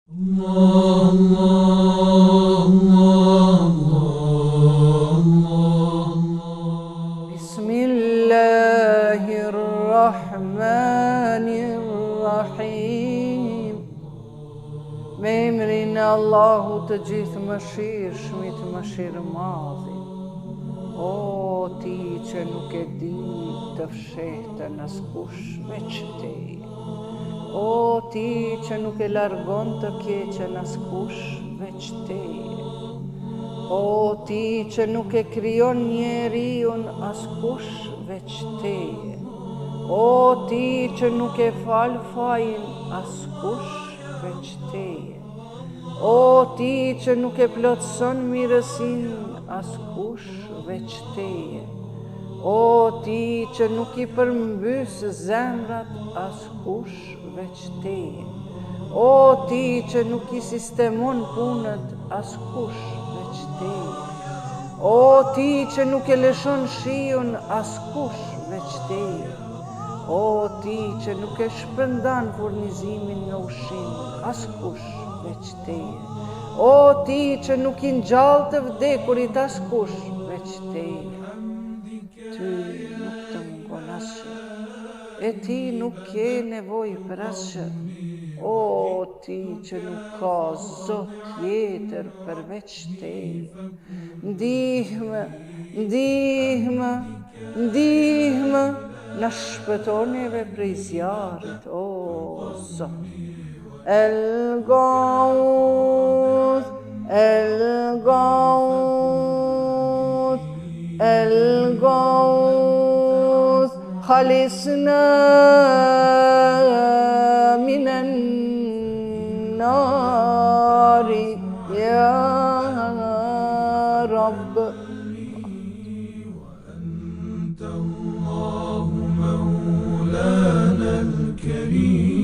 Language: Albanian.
Bismillahirrahmanirrahim. Me emrin e Allahut të gjithë mëshirshmit, mëshirëmadhi. O ti që nuk e di të fshehtën askush veç teje. O ti që nuk e largon të keqen askush veç teje. O ti që nuk e krijon njeriun askush veç teje. O ti që nuk e fal fajin askush veç teje. O ti që nuk e plotëson mirësin askush veç teje. O ti që nuk i përmbys zemrat askush veç teje. O ti që nuk i sistemon punët askush veç teje. O ti që nuk e lëshon shiun askush veç teje. O ti që nuk e shpërndan furnizimin në ushqim askush veç teje. O ti që nuk i ngjall të vdekurit askush veç teje. Ty nuk të mungon asgjë, e ti nuk ke nevojë për asgjë. O ti që nuk ka zot tjetër përveç teje. Ndihmë, ndihmë, ndihmë, na shpëtoneve prej zjarrit, o Zot. El Gauth, El Gauth, El Gauth, khalisna minan nari, ya Rabb. مولانا الكريم